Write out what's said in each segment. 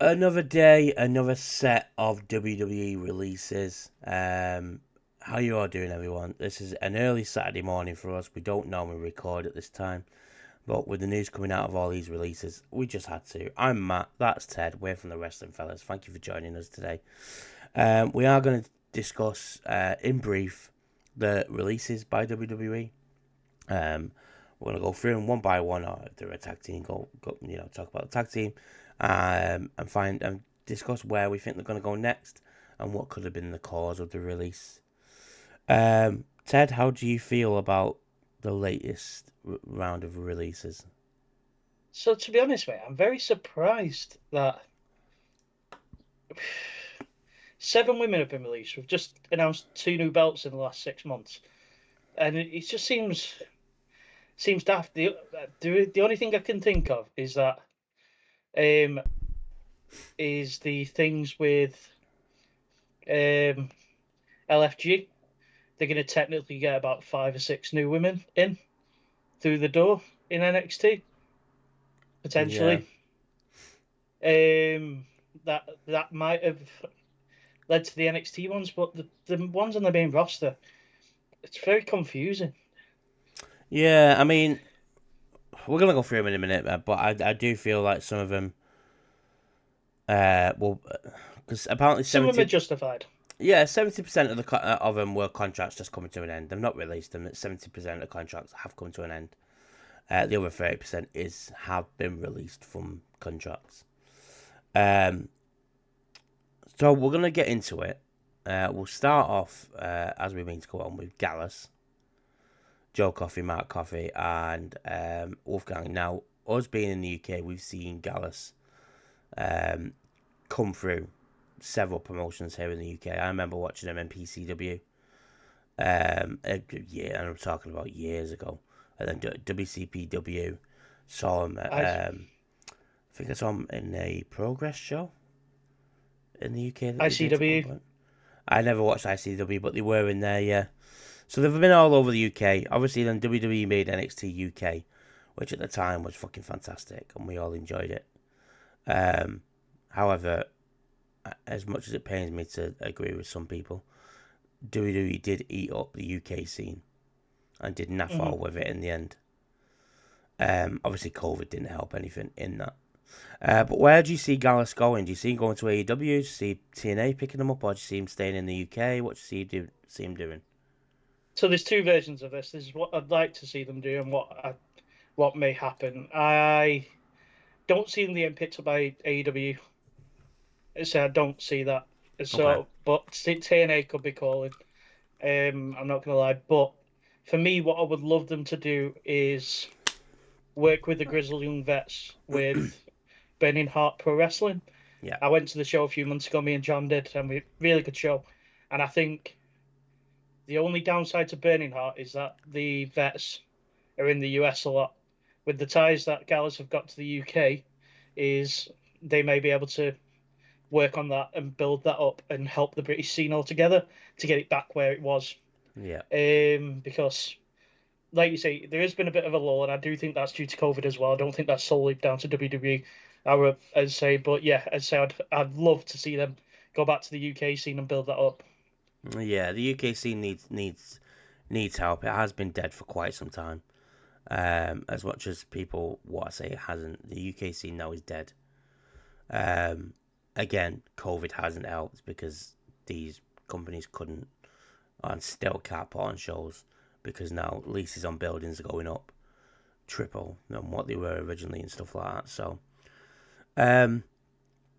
Another day, another set of WWE releases. How you all doing, everyone? This is an early Saturday morning for us. We don't normally record at this time, but with the news coming out of all these releases, we just had to. I'm Matt. That's Ted. We're from the Wrestling Fellas. Thank you for joining us today. We are going to discuss, in brief, the releases by WWE. We're going to go through them one by one, or if they're a tag team, talk about the tag team, and discuss where we think they're going to go next and what could have been the cause of the release. Ted, how do you feel about the latest round of releases? So to be honest, mate, I'm very surprised that 7 women have been released. We've just announced 2 new belts in the last 6 months, and it just seems daft. The only thing I can think of is that um is the things with um LFG. They're going to technically get about 5 or 6 new women in through the door in NXT Yeah, potentially. That might have led to the NXT ones, but the ones on the main roster, it's very confusing. yeah. I mean, we're gonna go through them in a minute, but I do feel like some of them, well, because apparently Some of them are 70. justified. Yeah, 70% of of them were contracts just coming to an end. They've not released them. 70% of contracts have come to an end. The other 30% have been released from contracts. Um, so we're gonna get into it. We'll start off as we mean to go on with Gallus, Joe Coffey, Mark Coffey, and Wolfgang. Now, us being in the UK, we've seen Gallus um, come through several promotions here in the UK. I remember watching him in PCW. Yeah, and I'm talking about years ago. And then WCPW saw him. I I think I saw him in a Progress show in the UK that they did at one ICW. point. I never watched ICW, but they were in there, yeah. So they've been all over the UK. Obviously, then WWE made NXT UK, which at the time was fucking fantastic, and we all enjoyed it. Um, However, as much as it pains me to agree with some people, WWE did eat up the UK scene and did naff Hmm. all with it in the end. Obviously, COVID didn't help anything in that. But where do you see Gallus going? Do you see him going to AEW? Do you see TNA picking him up, or do you see him staying in the UK? What do you see him doing? So there's two versions of this. This is what I'd like to see them do and what may happen. I don't see them getting picked up by AEW. So I don't see that. Okay. So, but TNA could be calling. I'm not gonna lie, but for me, what I would love them to do is work with the Grizzled Young Vets with Burning Heart Pro Wrestling. Yeah. I went to the show a few months ago. Me and John did, and we really good show. And I think the only downside to Burning Heart is that the vets are in the US a lot. With the ties that Gallus have got to the UK, is they may be able to work on that and build that up and help the British scene altogether to get it back where it was. Yeah. Because, like you say, there has been a bit of a lull, and I do think that's due to COVID as well. I don't think that's solely down to WWE. I would, as say, but yeah, as say, I'd love to see them go back to the UK scene and build that up. Yeah. The UK scene needs help. It has been dead for quite some time. As much as people what I say it hasn't, the UK scene now is dead. Um, Again, COVID hasn't helped because these companies couldn't and still can't put on shows because now leases on buildings are going up triple than what they were originally and stuff like that. Um,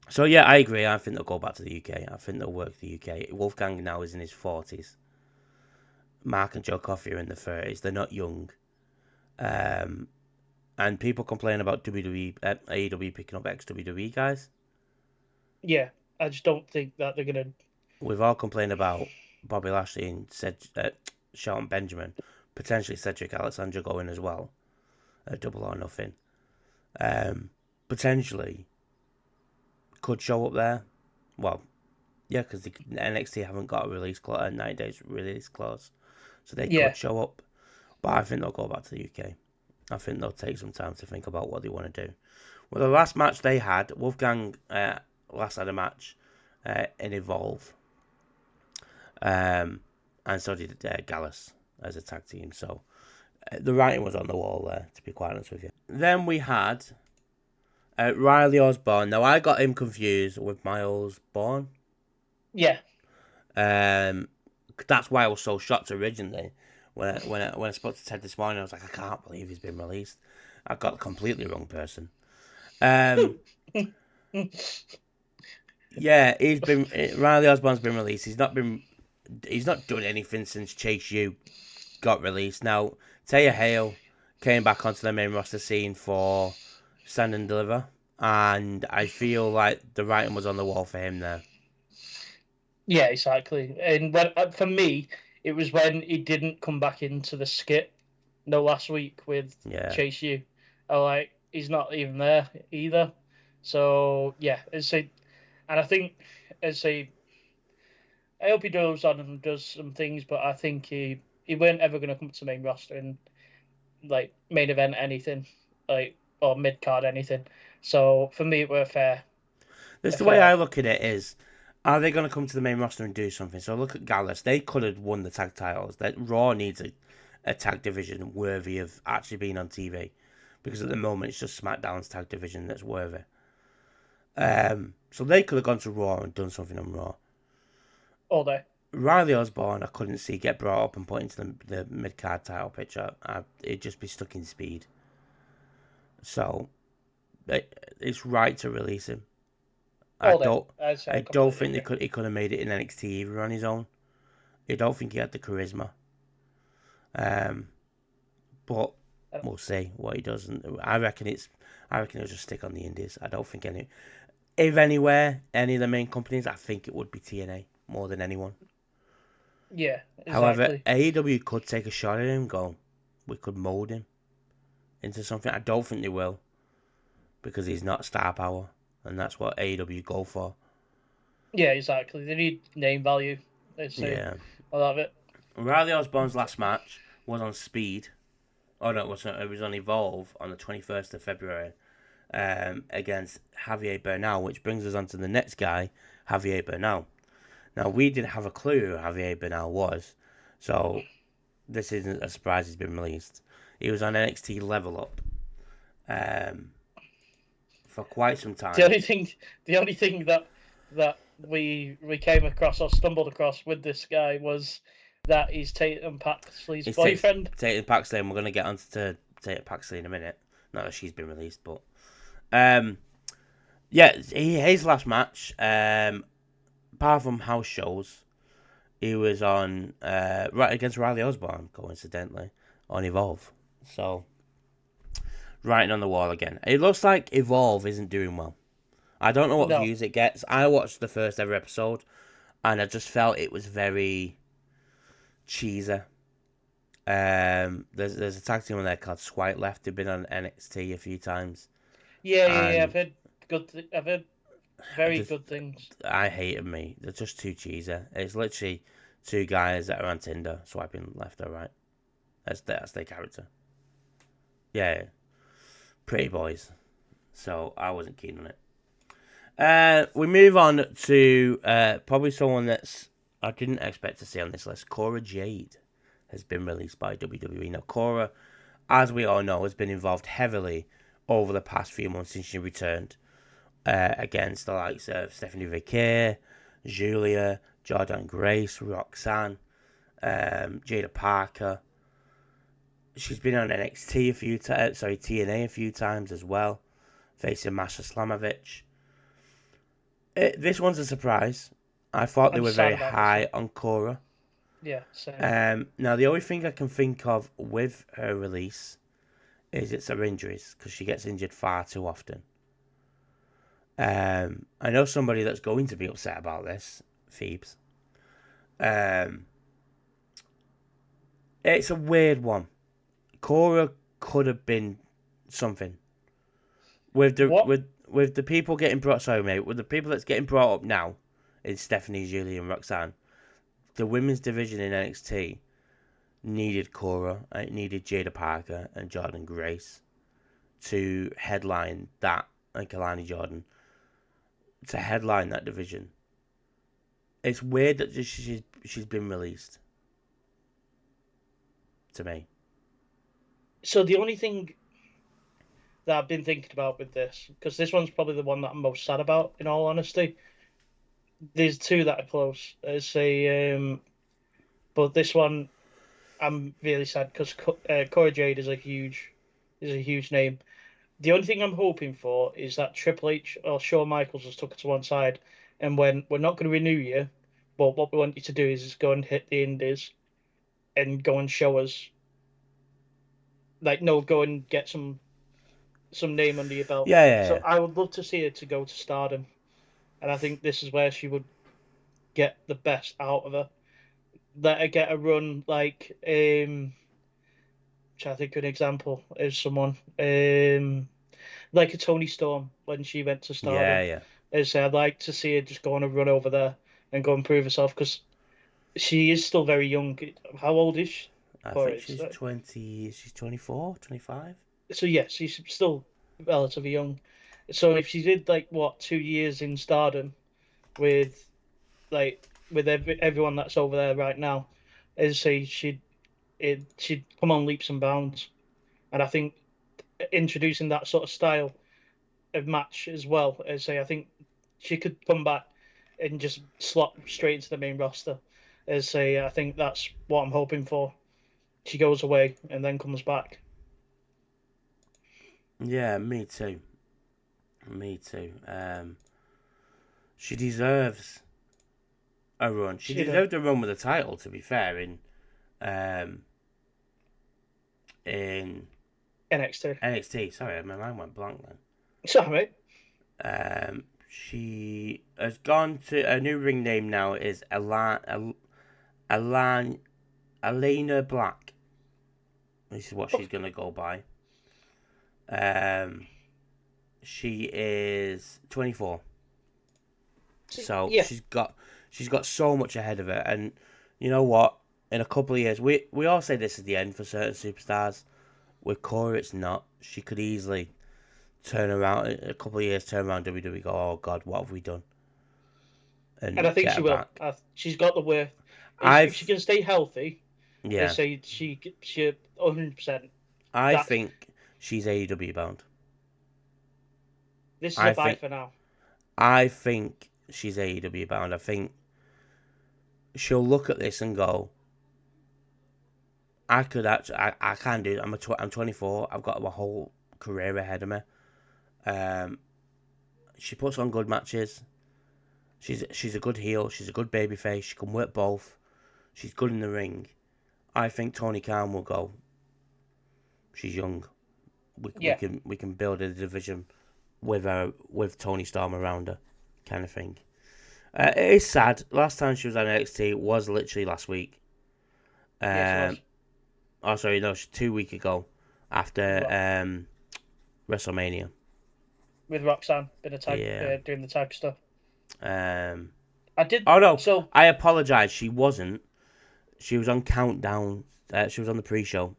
so yeah, I agree. I think they'll go back to the UK. I think they'll work the UK. Wolfgang now is in his 40s. Mark and Joe Coffey are in their 30s. They're not young. Um, and people complain about WWE, AEW picking up ex-WWE guys. Yeah, I just don't think that they're gonna. We've all complained about Bobby Lashley and Shelton Benjamin, potentially Cedric Alexander going as well, Double or Nothing. Um, Potentially could show up there. Well, yeah, because the NXT haven't got a 90 days release clause, so they could Yeah, show up. But I think they'll go back to the UK. I think they'll take some time to think about what they want to do. Well, the last match they had, Wolfgang last had a match in Evolve, and so did Gallus as a tag team. So the writing was on the wall there, to be quite honest with you. Then we had Riley Osborne. Now I got him confused with Miles Bourne. Yeah. That's why I was so shocked originally when I spoke to Ted this morning. I was like, I can't believe he's been released. I got the completely wrong person. Yeah, Riley Osborne's been released. He's not done anything since Chase U got released. Now Taya Hale came back onto the main roster scene for Stand and Deliver, and I feel like the writing was on the wall for him there. Yeah, exactly. And for me, it was when he didn't come back into the skit. No, last week with Chase U. I like he's not even there either. So yeah, and I think I hope he goes on and does some things, but I think he weren't ever going to come to the main roster and like main event anything, like or mid card anything. So for me, it were fair. The way I look at it is, are they going to come to the main roster and do something? So look at Gallus. They could have won the tag titles. That Raw needs a tag division worthy of actually being on TV, because at the moment it's just SmackDown's tag division that's worthy. So they could have gone to Raw and done something on Raw. All day. Riley Osborne, I couldn't see get brought up and put into the mid card title picture. It'd just be stuck in speed. So it's right to release him. I don't think he could have made it in NXT either on his own. I don't think he had the charisma. But we'll see what he does. And I reckon he'll just stick on the Indies. I don't think if anywhere, any of the main companies, I think it would be TNA more than anyone. Yeah, exactly. However, AEW could take a shot at him and go, we could mould him into something. I don't think they will, because he's not star power, and that's what AEW go for. Yeah, exactly. They need name value. Yeah. I love it. Riley Osborne's last match was on Speed. Oh no, it was on Evolve on the 21st of February against Javier Bernal, which brings us on to the next guy, Javier Bernal. Now, we didn't have a clue who Javier Bernal was, so this isn't a surprise he's been released. He was on NXT Level Up for quite some time. The only thing that we came across or stumbled across with this guy was that he's Tatum Paxley's boyfriend. Tatum Paxley, and we're going to get onto Tatum Paxley in a minute. Not that she's been released, but his last match. Apart from house shows, he was on right against Riley Osborne, coincidentally, on Evolve. So, writing on the wall again. It looks like Evolve isn't doing well. I don't know what views it gets. I watched the first ever episode, and I just felt it was very cheesy. There's a tag team on there called Swipe Left. They've been on NXT a few times. Yeah. I've heard very good things. I hate them, mate. They're just too cheesy. It's literally two guys that are on Tinder swiping left or right. That's their character. Yeah. Pretty boys. So I wasn't keen on it. We move on to probably someone I didn't expect to see on this list. Cora Jade has been released by WWE. Now, Cora, as we all know, has been involved heavily over the past few months since she returned. Against the likes of Stephanie Vicaire, Julia, Jordan Grace, Roxanne, Jada Parker. She's been on NXT TNA a few times as well, facing Masha Slamovich. This one's a surprise. I thought they were very high on Cora. Yeah, same. Now, the only thing I can think of with her release is it's her injuries, because she gets injured far too often. I know somebody that's going to be upset about this, Phoebes. It's a weird one. Cora could have been something with the people getting brought. Sorry, mate. With the people that's getting brought up now, is Stephanie, Julie, and Roxanne. The women's division in NXT needed Cora. It needed Jada Parker and Jordan Grace to headline that, and Kalani Jordan, to headline that division. It's weird that she's been released. To me. So the only thing that I've been thinking about with this, because this one's probably the one that I'm most sad about, in all honesty. There's two that are close. But this one I'm really sad because Cora Jade is a huge name. The only thing I'm hoping for is that Triple H or Shawn Michaels has took it to one side and when we're not going to renew you, but what we want you to do is go and hit the Indies and go and show us, like, no, go and get some name under your belt. So Yeah. I would love to see her to go to Stardom, and I think this is where she would get the best out of her. Let her get a run like trying to think of an example is someone like a Tony Storm when she went to Stardom. Yeah. As I'd like to see her just go on a run over there and go and prove herself because she is still very young. How old is she? I Or think it's, she's 20. She's 24, 25. so yes, she's still relatively young. So if she did like what 2 years in Stardom with with everyone that's over there right now, as I say she'd come on leaps and bounds. And I think introducing that sort of style of match as well, as I say, I think she could come back and just slot straight into the main roster. As I say, I think that's what I'm hoping for. She goes away and then comes back. Yeah, me too. Me too. She deserves a run. She She does. deserved a run with a title. To be fair, um, in NXT. NXT. Sorry, my mind went blank then. Sorry, She has gone to a new ring name now is Alan Elena Black. This is what she's gonna go by. She is 24, so yeah, she's got so much ahead of her, and you know what? In a couple of years, we all say this is the end for certain superstars. With Cora, it's not. She could easily turn around in a couple of years, turn around WWE, go, oh God, what have we done? and I And think get she her will. back. She's got the worth. If she I've can stay healthy, they yeah, say she 100%. I That think she's AEW bound. this is a I buy think for now. I think she's AEW bound. I think she'll look at this and go, I could actually, I can do it. I'm 24. I've got a whole career ahead of me. She puts on good matches. She's a good heel. She's a good babyface. She can work both. She's good in the ring. I think Tony Khan will go. She's young. Yeah, We can build a division with her with Tony Storm around her, kind of thing. It is sad. Last time she was on NXT was literally last week. yes, it Um, was. oh, sorry, no, 2 weeks ago after WrestleMania. With Roxanne, Yeah. doing the type of stuff. Um. I did Oh no, so. I apologise. She wasn't. She was on Countdown. She was on the pre-show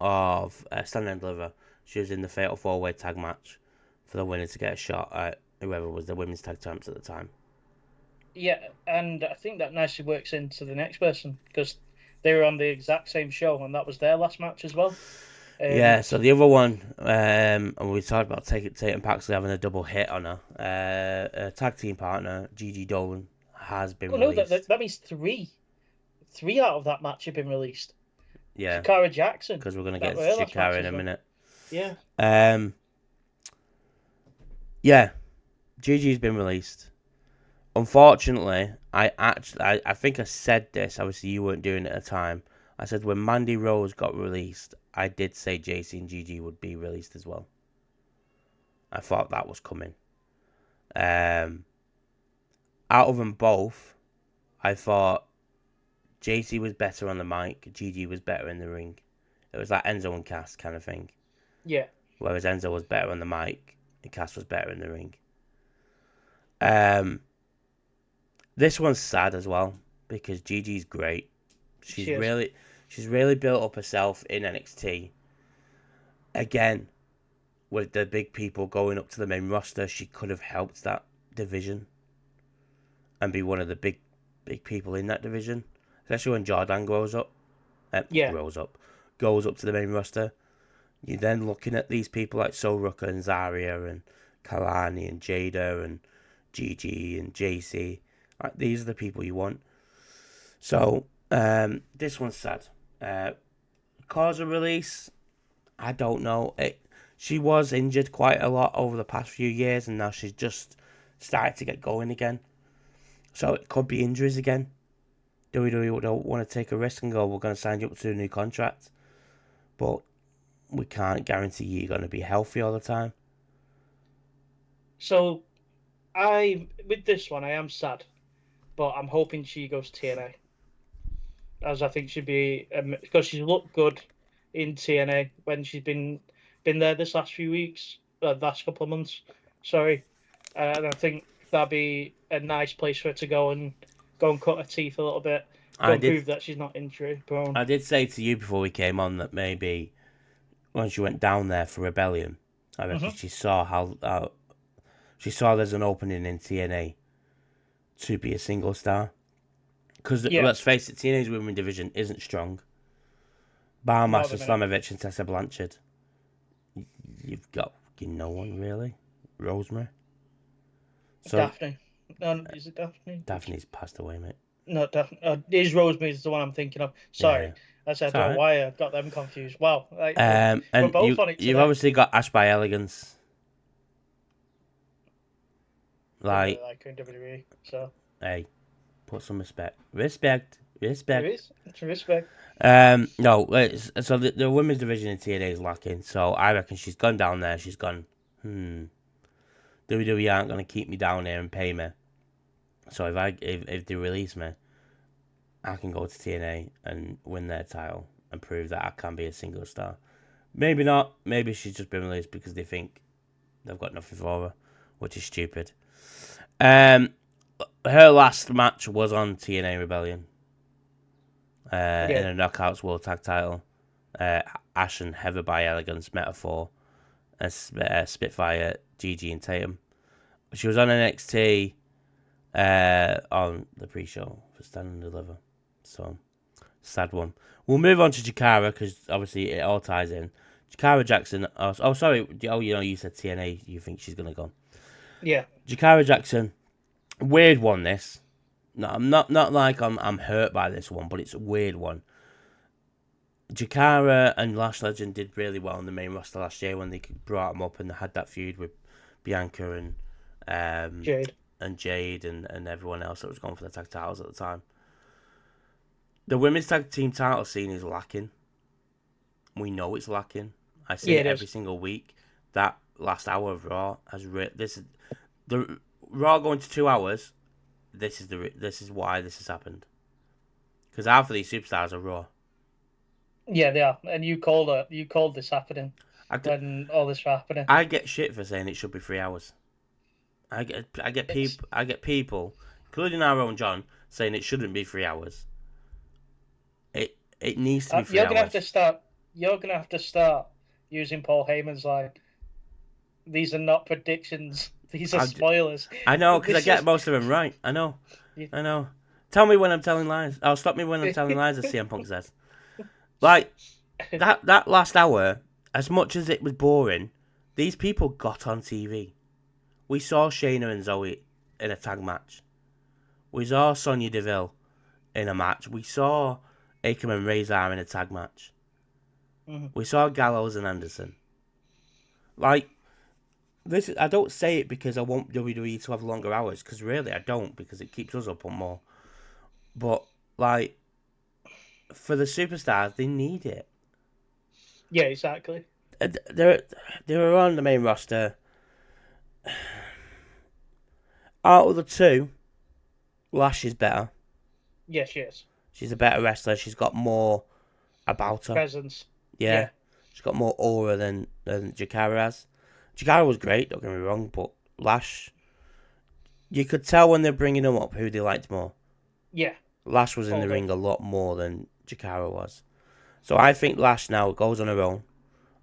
of Stand and Deliver. She was in the Fatal 4-Way tag match for the winner to get a shot at whoever was the women's tag champs at the time. Yeah, and I think that nicely works into the next person because they were on the exact same show, and that was their last match as well. Yeah, so the other one, and we talked about Tatum Paxley having a double hit on her. A tag team partner, Gigi Dolan, has been Oh no, that released. that means three out of that match have been released. Yeah, Shakara Jackson, because we're going to that get were to her last match Shakara in as a well. minute. Yeah, Yeah, Gigi's been released. Unfortunately, I think I said this. Obviously, you weren't doing it at the time. I said when Mandy Rose got released, I did say JC and Gigi would be released as well. I thought that was coming. Out of them both, I thought JC was better on the mic, Gigi was better in the ring. It was like Enzo and Cass kind of thing. yeah, Whereas Enzo was better on the mic and Cass was better in the ring. This one's sad as well because Gigi's great. she is. She's really built up herself in NXT. Again, with the big people going up to the main roster, she could have helped that division and be one of the big people in that division, especially when Jordan goes up to the main roster. You're then looking at these people like Soruka and Zarya and Kalani and Jada and Gigi and JC. Like, these are the people you want. So, this one's sad. Cause of release, I don't know. She was injured quite a lot over the past few years, and now she's just started to get going again. So it could be injuries again. WWE don't want to take a risk and go, we're going to sign you up to a new contract. But we can't guarantee you're going to be healthy all the time. So, with this one, I am sad, but I'm hoping she goes TNA. As I think she'd be, because she's looked good in TNA when she's been there this last few weeks, last couple of months, sorry. And I think that'd be a nice place for her to go and cut her teeth a little bit. Prove that she's not injury prone. I did say to you before we came on that maybe when she went down there for Rebellion, I reckon she saw how she saw there's an opening in TNA to be a single star. Because let's face it, TNA's women's division isn't strong. Bar Master Slamovich and Tessa Blanchard. You've got no one really. Rosemary. So, Daphne. No, is it Daphne? Daphne's passed away, mate. No, Daphne. Is Rosemary's the one I'm thinking of. Sorry. I said, I don't know why I got them confused. Wow. And we're both on it today. You've obviously got Ash by Elegance. Like in WWE, so. Hey, put some respect. Respect. There is. It's respect. No, so the women's division in TNA is lacking. So I reckon she's gone down there. She's gone, WWE aren't going to keep me down here and pay me. So if they release me, I can go to TNA and win their title and prove that I can be a single star. Maybe not. Maybe she's just been released because they think they've got nothing for her, which is stupid. Her last match was on TNA Rebellion. In a Knockouts World Tag Title. Ash and Heather by Elegance, Metaphor, and Spitfire, Gigi and Tatum. She was on NXT on the pre-show for Stand and Deliver. So, sad one. We'll move on to Jakara because obviously it all ties in. Jakara Jackson. Oh, sorry. Oh, you said TNA. You think she's gonna go? Yeah. Jakara Jackson. Weird one. This. No, I'm not like I'm hurt by this one, but it's a weird one. Jakara and Lash Legend did really well on the main roster last year when they brought them up and they had that feud with Bianca and Jade and everyone else that was going for the tag titles at the time. The women's tag team title scene is lacking. We know it's lacking. I see it every single week. That last hour of Raw has the Raw going to 2 hours. This is why this has happened. Because half of these superstars are Raw. Yeah, they are, and you called this happening when all this was happening. I get shit for saying it should be 3 hours. I get people, including our own John, saying it shouldn't be 3 hours. It needs to be 3 hours. You're gonna have to start using Paul Heyman's like, these are not predictions. These are spoilers. I know, because I get most of them right. I know. I know. Tell me when I'm telling lies. Oh, stop me when I'm telling lies, as CM Punk says. Like, that last hour, as much as it was boring, these people got on TV. We saw Shayna and Zoe in a tag match. We saw Sonya Deville in a match. We saw Akam and Razor in a tag match. Mm-hmm. We saw Gallows and Anderson. Like, I don't say it because I want WWE to have longer hours, because really I don't, because it keeps us up on more. But, like, for the superstars, they need it. Yeah, exactly. They were on the main roster. Out of the two, Lash is better. Yes, she is. She's a better wrestler. She's got more about her. Presence. Yeah. She's got more aura than Jakara has. Jakara was great, don't get me wrong, but Lash, you could tell when they're bringing him up who they liked more. Yeah. Lash was in the ring a lot more than Jakara was. So I think Lash now goes on her own.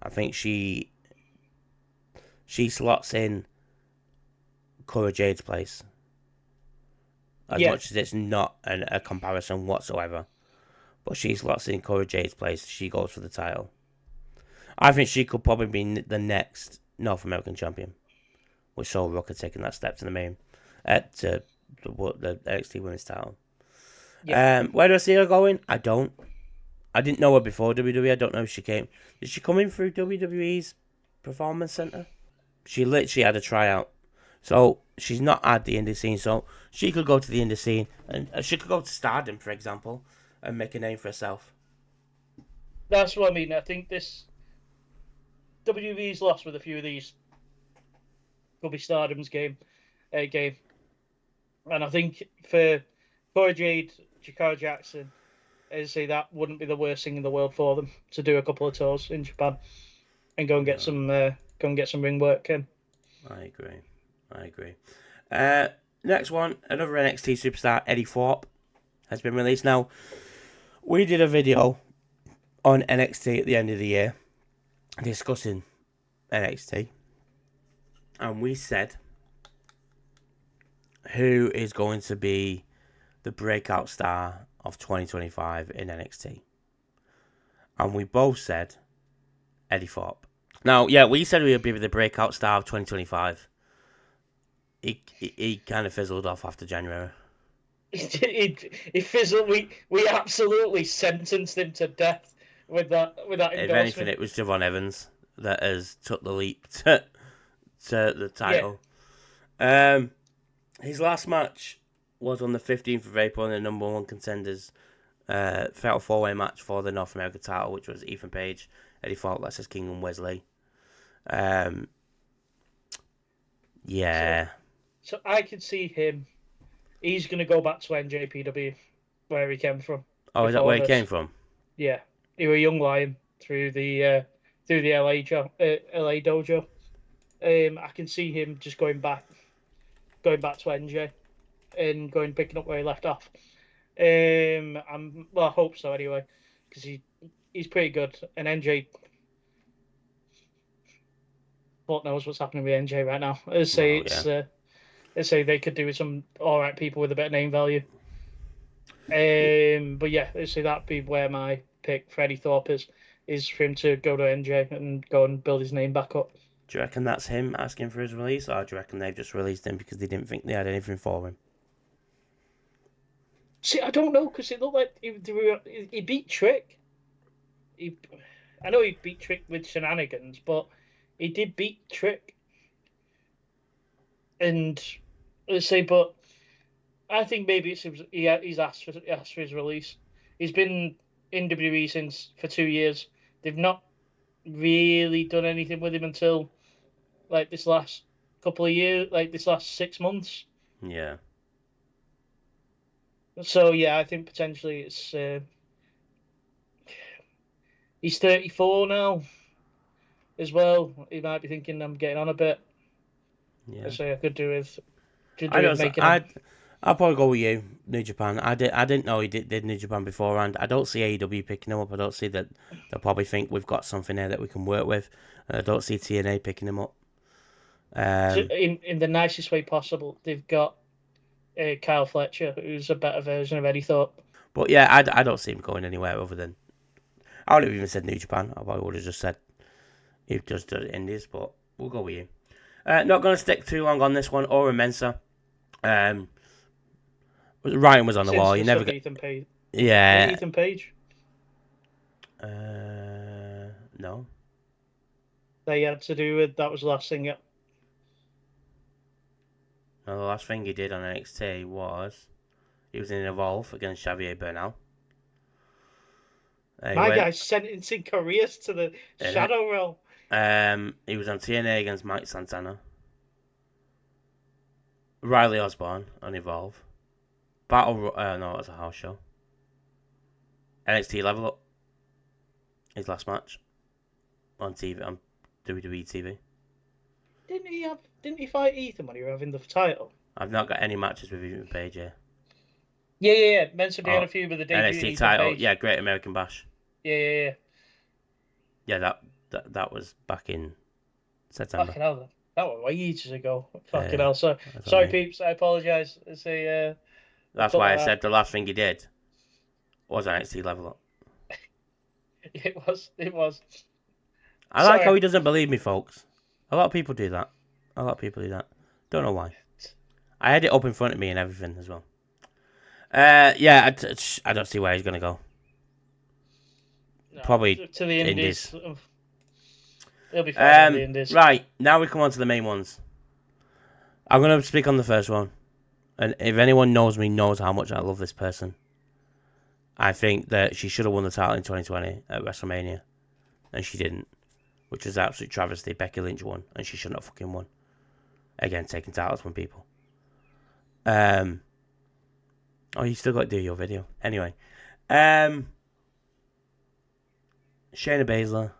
I think she slots in Cora Jade's place. As Yeah, much as it's not a comparison whatsoever. But she slots in Cora Jade's place. She goes for the title. I think she could probably be the next North American champion. With Sol Rucker taking that step to the main, to the NXT Women's title. yeah. Where do I see her going? I don't. I didn't know her before WWE. I don't know if she came. Did she come in through WWE's Performance Center? She literally had a tryout. So she's not at the indie scene. So she could go to the indie scene and she could go to Stardom, for example, and make a name for herself. That's what I mean. I think this WWE's lost with a few of these could be Stardom's game, and I think for Cora Jade, Jakara Jackson, I'd say that wouldn't be the worst thing in the world for them to do a couple of tours in Japan and go and get some ring work in. I agree. Next one, another NXT superstar, Eddie Thorpe, has been released. Now, we did a video on NXT at the end of the year discussing NXT, and we said who is going to be the breakout star of 2025 in NXT, and we both said Eddie Thorpe. Now, yeah, we said we would be the breakout star of 2025. He kind of fizzled off after January. He fizzled. We absolutely sentenced him to death with that endorsement. If anything, it was Javon Evans that has took the leap to the title. Yeah. His last match was on the 15th of April in the number one contenders fatal four-way match for the North American title, which was Ethan Page, Eddie Thorpe, Lexus King, and Wesley. Yeah. So I could see him. He's going to go back to NJPW, where he came from. Oh, is that where he came from? Yeah, he was a young lion through the LA dojo. I can see him just going back to NJ and picking up where he left off. I hope so anyway, because he's pretty good. And NJ, God knows what's happening with NJ right now. I'd say they could do with some all right people with a bit of name value. But yeah, I'd say that'd be where my pick for Eddie Thorpe is for him to go to NJ and go and build his name back up. Do you reckon that's him asking for his release, or do you reckon they've just released him because they didn't think they had anything for him? See, I don't know, because it looked like he beat Trick. I know he beat Trick with shenanigans, but he did beat Trick. And let's say, but I think maybe he's asked for his release. He's been in WWE for 2 years. They've not really done anything with him until like this last couple of years, like this last 6 months. Yeah. So yeah, I think potentially it's he's 34 now as well. He might be thinking I'm getting on a bit. Yeah. So I could do with I'll probably go with you, New Japan. I didn't know he did New Japan beforehand. I don't see AEW picking him up. I don't see that they'll probably think we've got something there that we can work with. I don't see TNA picking him up. In the nicest way possible, they've got Kyle Fletcher, who's a better version of Eddie Thorpe. But yeah, I don't see him going anywhere other than... I would have even said New Japan. I probably would have just said he just does Indies, but we'll go with you. Not going to stick too long on this one. Ora Mensah. Ryan was on the wall. You never get Ethan Page. Yeah. Ethan Page. No. They had to do with that was the last thing. Yeah. No, the last thing he did on NXT was he was in Evolve against Xavier Bernal. My guy's sentencing careers to the Shadow Realm. He was on TNA against Mike Santana. Riley Osborne on Evolve. No, it was a house show. NXT Level Up. His last match on TV, on WWE TV. Didn't he fight Ethan when he was having the title? I've not got any matches with Ethan Page here. Yeah. Mentioned he had a few with the debut NXT title. Page. Yeah, Great American Bash. Yeah. Yeah, that was back in September. Fucking hell, That was way ages ago. Fucking Yeah, hell. So, that's what I sorry, mean. peeps. I apologise. It's a That's cut why I like that. said the last thing he did was NXT level up. It was. It was. I like how Sorry. he doesn't believe me, folks. A lot of people do that. A lot of people do that. Don't know why. I had it up in front of me and everything as well. Yeah, I don't see where he's gonna go. No, Probably to the Indies. Indies. He'll be fine on the Indies. Right, now we come on to the main ones. I'm gonna speak on the first one, and if anyone knows me, knows how much I love this person. I think that she should have won the title in 2020 at WrestleMania, and she didn't, which was absolute travesty. Becky Lynch won, and she shouldn't have fucking won. Again, taking titles from people. Oh, you still got to do your video. Anyway, Shayna Baszler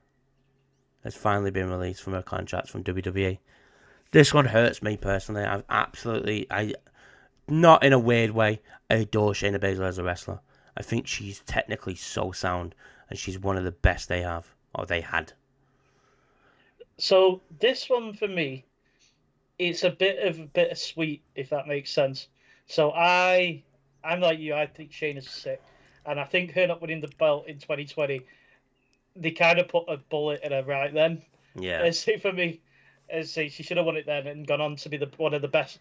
has finally been released from her contract from WWE. This one hurts me personally. Not in a weird way, I adore Shayna Baszler as a wrestler. I think she's technically so sound, and she's one of the best they have, or they had. So this one for me, it's a bit of bittersweet, if that makes sense. So I'm like you. I think Shayna's sick, and I think her not winning the belt in 2020, they kind of put a bullet in her right then. Yeah. So for me, say she should have won it then and gone on to be one of the best,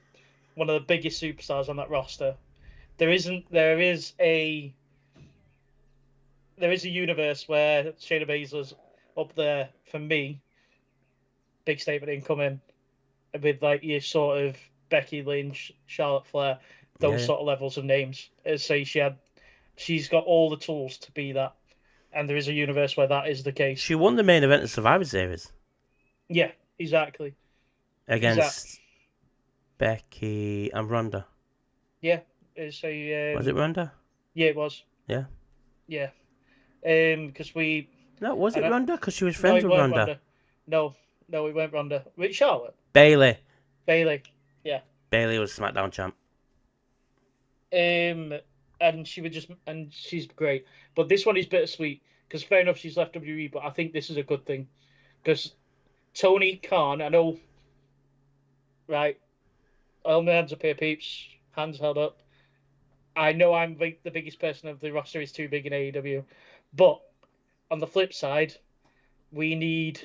one of the biggest superstars on that roster. There is a universe where Shayna Baszler's up there for me. Big statement incoming with like your sort of Becky Lynch, Charlotte Flair, those Yeah. sort of levels of names. Say she's got all the tools to be that, and there is a universe where that is the case. She won the main event of Survivor Series. Yeah, exactly. Against Becky and Ronda. Yeah, it's a. Was it Ronda? Yeah, it was. Yeah. Yeah. Because we. No, was it Ronda? Because she was No, friends it with weren't Ronda. Ronda. No, it weren't Ronda. With Charlotte. Bayley. Bayley. Yeah. Bayley was SmackDown champ. And she's great. But this one is bittersweet because fair enough she's left WWE, but I think this is a good thing because Tony Khan, I know, right? All my hands up here, peeps. Hands held up. I know I'm the biggest person of the roster is too big in AEW, but on the flip side, we need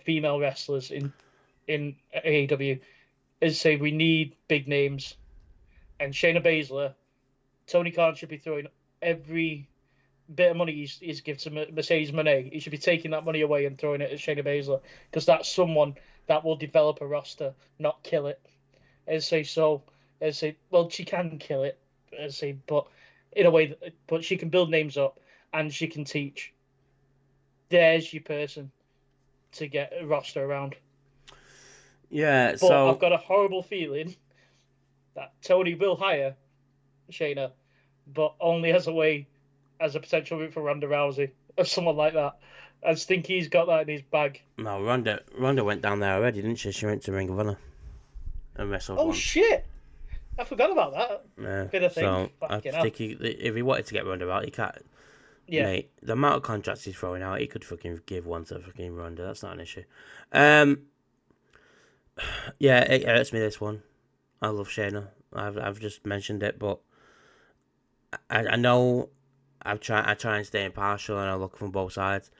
female wrestlers in AEW. As I say, we need big names, and Shayna Baszler, Tony Khan should be throwing every bit of money he's given to Mercedes Moné. He should be taking that money away and throwing it at Shayna Baszler because that's someone that will develop a roster, not kill it. Well, she can kill it, but in a way, but she can build names up and she can teach. There's your person to get a roster around. Yeah, but so I've got a horrible feeling that Tony will hire Shayna, but only as a potential route for Ronda Rousey or someone like that. I just think he's got that in his bag. no, Ronda went down there already, didn't she? She went to Ring of Honor and wrestled once. Shit! I forgot about that. Yeah. Bit of thing. So I think if he wanted to get Ronda out, he can't. Yeah. Mate, the amount of contracts he's throwing out, he could fucking give one to fucking Ronda. That's not an issue. Yeah, it hurts me, this one. I love Shayna. I've just mentioned it, but I know I try and stay impartial and I look from both sides.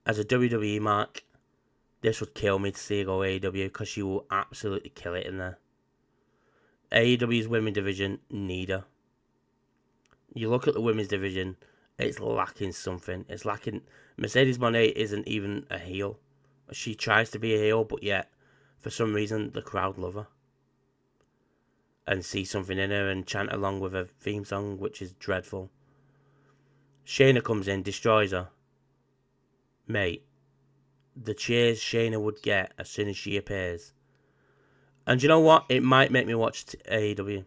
As a WWE mark, this would kill me to see her go AEW because she will absolutely kill it in there. AEW's women's division need her. You look at the women's division, it's lacking something. It's lacking. Mercedes Moné isn't even a heel. She tries to be a heel, but yet, for some reason, the crowd love her. And see something in her and chant along with her theme song, which is dreadful. Shayna comes in, destroys her. Mate, the cheers Shayna would get as soon as she appears. And you know what? It might make me watch AEW.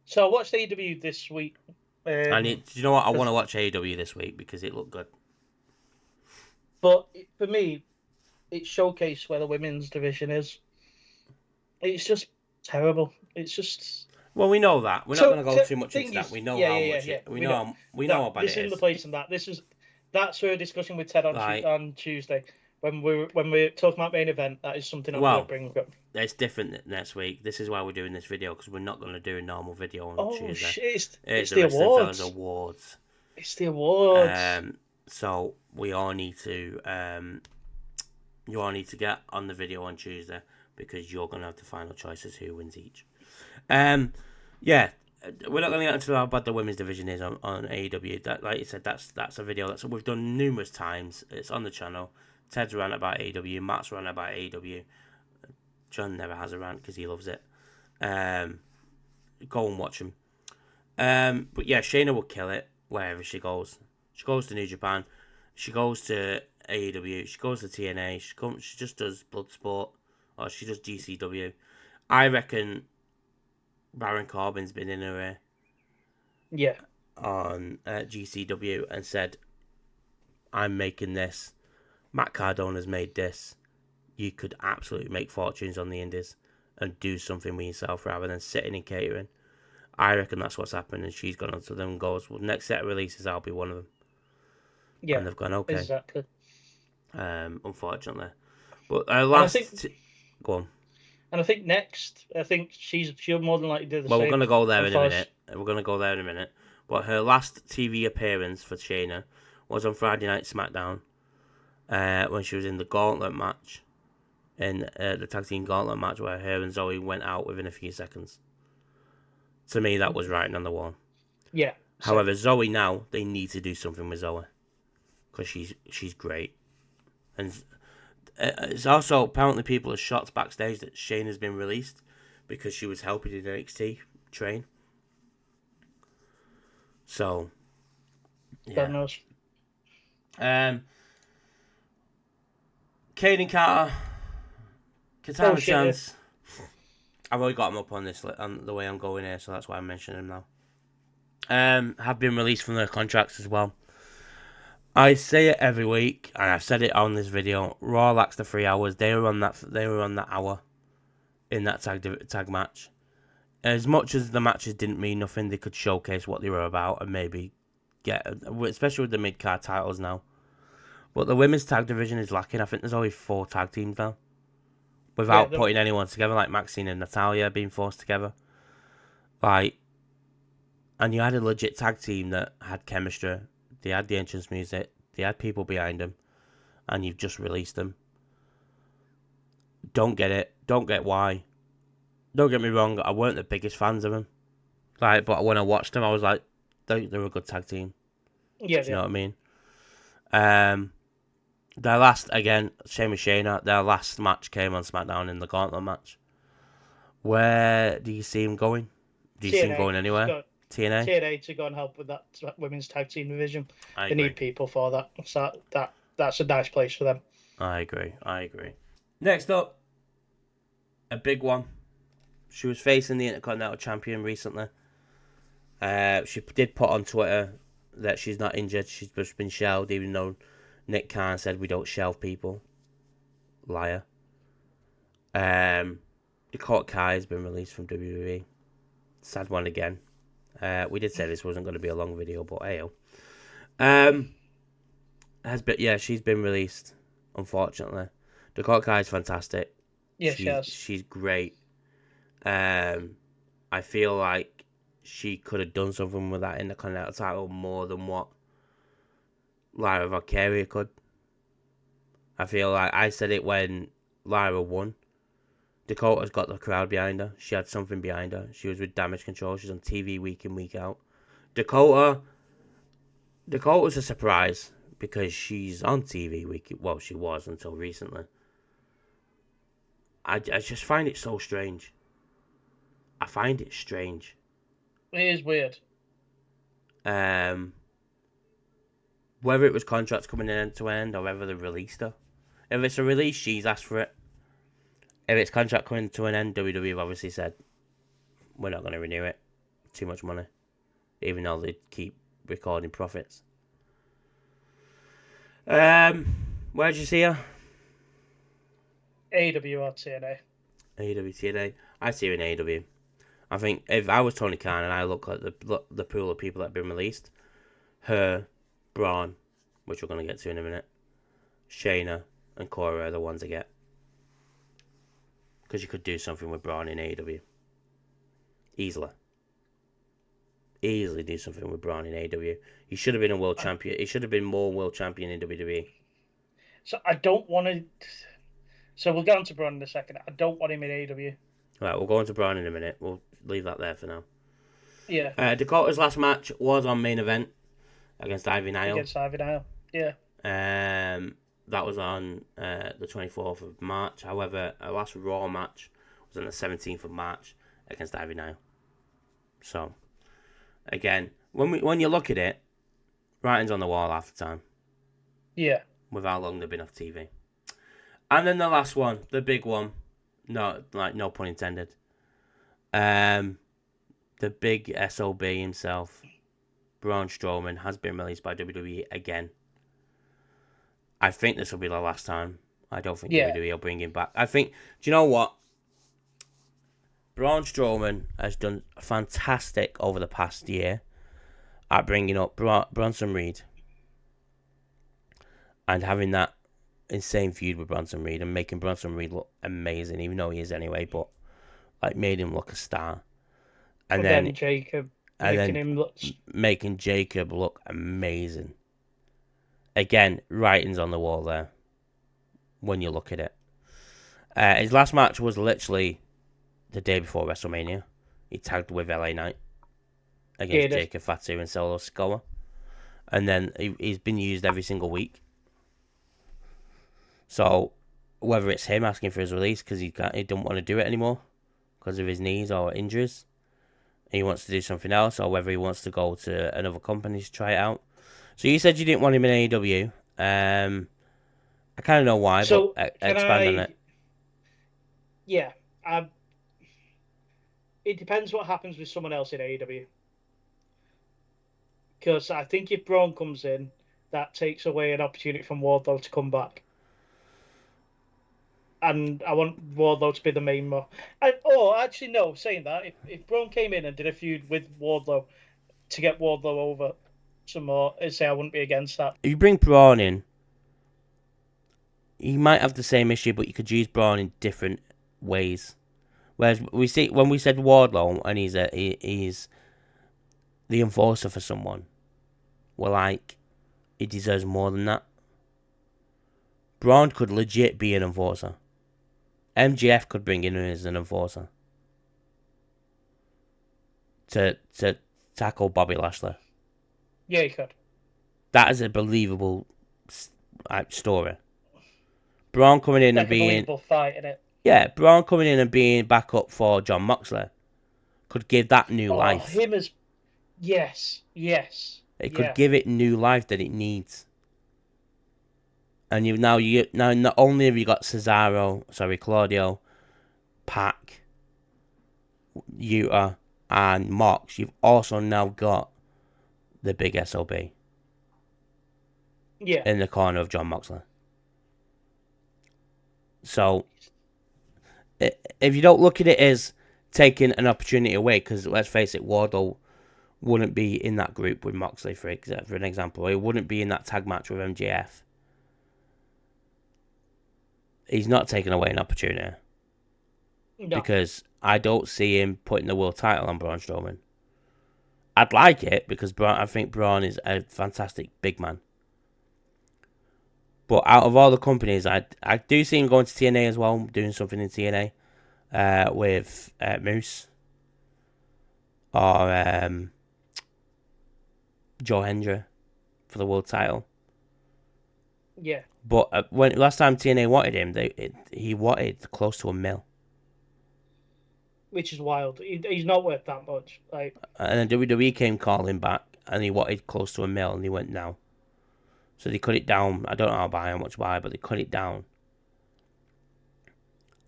So I watched AEW this week. Do you know what? I want to watch AEW this week because it looked good. But for me, it showcased where the women's division is. It's just terrible. It's just. Well, we know that. We're not going to go too much into that. We know how much. We know how bad it is. This isn't the place in that. That's for a discussion with Ted on Tuesday. when we're talking about main event, that is something I'm going to bring up. It's different next week. This is why we're doing this video, because we're not going to do a normal video on Tuesday. Shit! It's the Wrestling awards. Fellas Awards. It's the awards. So we all need to you all need to get on the video on Tuesday, because you're going to have the final choices who wins each. Yeah, we're not going to get into how bad the women's division is on AEW. That, like you said, that's a video that we've done numerous times. It's on the channel. Ted's rant about AEW. Matt's rant about AEW. John never has a rant because he loves it. Go and watch him. But yeah, Shayna will kill it wherever she goes. She goes to New Japan. She goes to AEW. She goes to TNA. She just does Bloodsport, or she does GCW. I reckon Baron Corbin's been in her ear. Yeah. On GCW and said, "I'm making this. Matt Cardona's made this. You could absolutely make fortunes on the indies and do something with yourself rather than sitting in catering." I reckon that's what's happened, and she's gone onto them and goes, "Well, next set of releases, I'll be one of them." Yeah, and they've gone, okay. Exactly. Unfortunately, but last, go on. And I think next, she'll more than likely do the same. Well, we're gonna go there in a minute. But her last TV appearance for Shayna was on Friday Night SmackDown, when she was in the Gauntlet match, in the tag team Gauntlet match, where her and Zoe went out within a few seconds. To me, that was writing on the wall. Yeah. However, Zoe now, they need to do something with Zoe, because she's great. And it's also, apparently people are shocked backstage that Shayna has been released because she was helping in NXT train. So, yeah. God knows. Caden Carter, Katana Chance. I've already got him up on this, on the way I'm going here, so that's why I'm mentioning him now. Have been released from their contracts as well. I say it every week, and I've said it on this video. Raw lacks the 3 hours. They were on that hour in that tag match. As much as the matches didn't mean nothing, they could showcase what they were about and maybe get, especially with the mid-card titles now. But the women's tag division is lacking. I think there's only 4 tag teams now, without putting anyone together, like Maxine and Natalya being forced together. And you had a legit tag team that had chemistry. They had the entrance music. They had people behind them. And you've just released them. Don't get it. Don't get why. Don't get me wrong. I weren't the biggest fans of them. But when I watched them, I was like, they're a good tag team. Yeah. Do you know what I mean? Their last, again, same with Shayna, their last match came on SmackDown in the Gauntlet match. Where do you see him going? Do you see him going anywhere? TNA? TNA to go and help with that women's tag team division. They need people for that. So that's a nice place for them. I agree. Next up, a big one. She was facing the Intercontinental Champion recently. She did put on Twitter that she's not injured. She's just been shelved, even though Nick Khan said we don't shelve people. Liar. Dakota Kai has been released from WWE. Sad one again. We did say this wasn't going to be a long video, but hey, she's been released, unfortunately. Dakota Kai is fantastic. Yeah, she's great. I feel like she could have done something with that Intercontinental title more than what Lyra Valkyria could. I feel like I said it when Lyra won. Dakota's got the crowd behind her. She had something behind her. She was with Damage Control. She's on TV week in, week out. Dakota's a surprise because she's on TV week. Well, she was until recently. I just find it so strange. I find it strange. It is weird. Whether it was contracts coming in end to end or whether they released her. If it's a release, she's asked for it. If it's contract coming to an end, WWE have obviously said, we're not going to renew it. Too much money. Even though they keep recording profits. Where'd you see her? AEW or TNA? AEW, TNA. I see her in AEW. I think if I was Tony Khan and I look at the pool of people that have been released, her, Braun, which we're going to get to in a minute, Shayna, and Cora are the ones I get. Because you could do something with Braun in AEW. Easily do something with Braun in AEW. He should have been a world champion. He should have been more world champion in WWE. So I don't want to. So we'll get on to Braun in a second. I don't want him in AEW. Right, we'll go on to Braun in a minute. We'll leave that there for now. Yeah. Dakota's last match was on main event against Ivy Nile. Yeah. That was on the 24th of March. However, our last Raw match was on the 17th of March against Ivy Nile. So, again, when you look at it, writing's on the wall half the time. Yeah. With how long they've been off TV. And then the last one, the big one. No pun intended. The big SOB himself, Braun Strowman, has been released by WWE again. I think this will be the last time. I don't think WWE will bring him back. I think, do you know what? Braun Strowman has done fantastic over the past year at bringing up Bronson Reed and having that insane feud with Bronson Reed and making Bronson Reed look amazing, even though he is anyway, but like made him look a star. And then Jacob making Jacob look amazing. Again, writing's on the wall there when you look at it. His last match was literally the day before WrestleMania. He tagged with LA Knight against Jacob Fatu and Solo Sikoa. And then he's been used every single week. So, whether it's him asking for his release because he don't want to do it anymore because of his knees or injuries, he wants to do something else, or whether he wants to go to another company to try it out. So you said you didn't want him in AEW. I kind of know why, but expand on it. Yeah. It depends what happens with someone else in AEW. Because I think if Braun comes in, that takes away an opportunity from Wardlow to come back. And I want Wardlow to be the main more. Actually, no. Saying that, if Braun came in and did a feud with Wardlow to get Wardlow over some more, I'd say I wouldn't be against that. If you bring Braun in, he might have the same issue, but you could use Braun in different ways. Whereas when we said Wardlow and he's the enforcer for someone, we're like, he deserves more than that. Braun could legit be an enforcer. MJF could bring him in as an enforcer to tackle Bobby Lashley. Yeah, he could. That is a believable story. Braun coming in and being a believable fight, isn't it? Yeah, Braun coming in and being back up for Jon Moxley could give that new life. Yes. It could give it new life that it needs. And now not only have you got Claudio, Pac, Yuta, and Mox, you've also now got the big SOB. Yeah. In the corner of Jon Moxley. So, if you don't look at it as taking an opportunity away, because let's face it, Wardlow wouldn't be in that group with Moxley, for an example. He wouldn't be in that tag match with MJF. He's not taking away an opportunity. No. Because I don't see him putting the world title on Braun Strowman. I'd like it, because I think Braun is a fantastic big man. But out of all the companies, I do see him going to TNA as well, doing something in TNA with Moose or Joe Hendry for the world title. Yeah. But when last time TNA wanted him, he wanted close to $1 million. Which is wild. He's not worth that much. And then WWE came calling back, and he wanted close to $1 million, and he went no. So they cut it down. I don't know how much by, but they cut it down.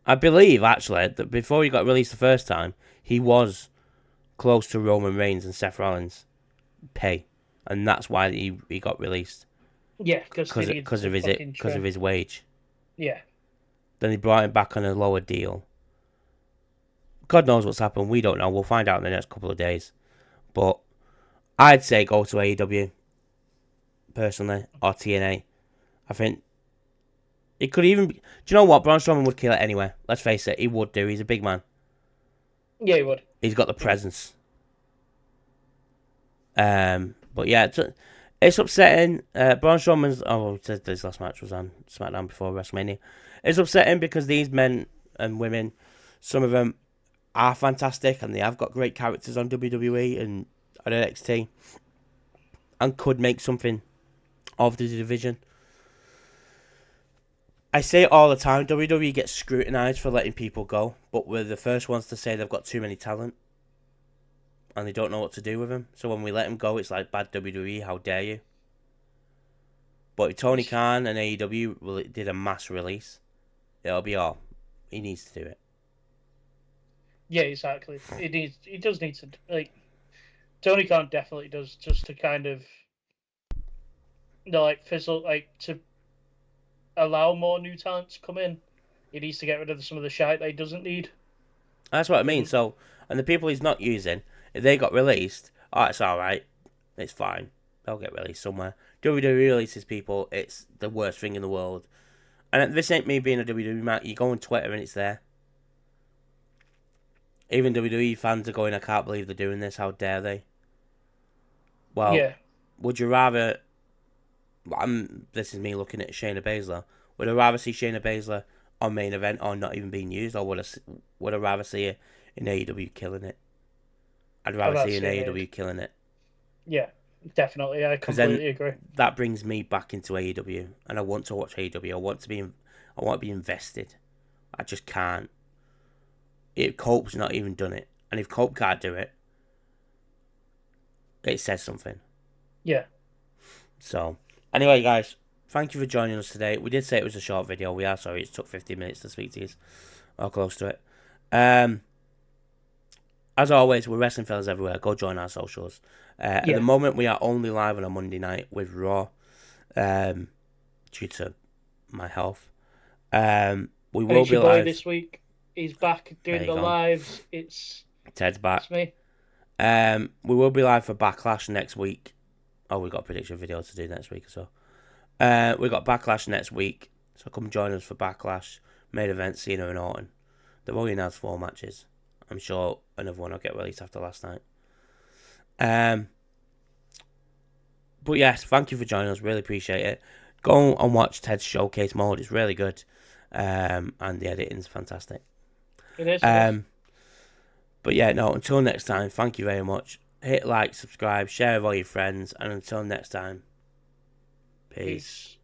I believe, actually, that before he got released the first time, he was close to Roman Reigns and Seth Rollins' pay. And that's why he got released. Yeah, because of his wage. Yeah. Then they brought him back on a lower deal. God knows what's happened. We don't know. We'll find out in the next couple of days. But I'd say go to AEW, personally, or TNA. I think It could even. Do you know what? Braun Strowman would kill it anyway. Let's face it, he would do. He's a big man. Yeah, he would. He's got the presence. But yeah, it's upsetting. Braun Strowman's. Oh, this last match was on SmackDown before WrestleMania. It's upsetting because these men and women, some of them are fantastic and they have got great characters on WWE and on NXT, and could make something of the division. I say it all the time, WWE gets scrutinised for letting people go, but we're the first ones to say they've got too many talent and they don't know what to do with them. So when we let them go, it's like, bad WWE, how dare you? But if Tony Khan and AEW did a mass release, it'll be all. He needs to do it. Yeah, exactly. He does need to, like, Tony Khan definitely does, just to kind of, like, fizzle, like, to allow more new talent to come in. He needs to get rid of some of the shite that he doesn't need. That's what I mean. So, and the people he's not using, if they got released, it's alright. It's fine. They'll get released somewhere. WWE releases people, it's the worst thing in the world. And this ain't me being a WWE man. You go on Twitter and it's there. Even WWE fans are going, I can't believe they're doing this. How dare they? Well, Yeah. would you rather... this is me looking at Shayna Baszler. Would I rather see Shayna Baszler on main event or not even being used? Or would I rather see her in AEW killing it? I'd rather see her in AEW killing it. Yeah, definitely. I completely agree. That brings me back into AEW, and I want to watch AEW. I want to be invested. I just can't. If Cope's not even done it, and if Cope can't do it, it says something. Yeah. So, anyway, guys, thank you for joining us today. We did say it was a short video. We are sorry it took 15 minutes to speak to you, or close to it. As always, we're Wrestling Fellas everywhere. Go join our socials. At the moment, we are only live on a Monday night with Raw, due to my health. We will be live this week. He's back doing the lives. Ted's back. It's me. We will be live for Backlash next week. Oh, we got a prediction video to do next week or so. We got Backlash next week, so come join us for Backlash. Main event, Cena and Orton. They've only announced 4 matches. I'm sure another one will get released after last night. But yes, thank you for joining us. Really appreciate it. Go and watch Ted's Showcase mode. It's really good. And the editing's fantastic. It is. But yeah, no, until next time, thank you very much. Hit like, subscribe, share with all your friends, and until next time, peace.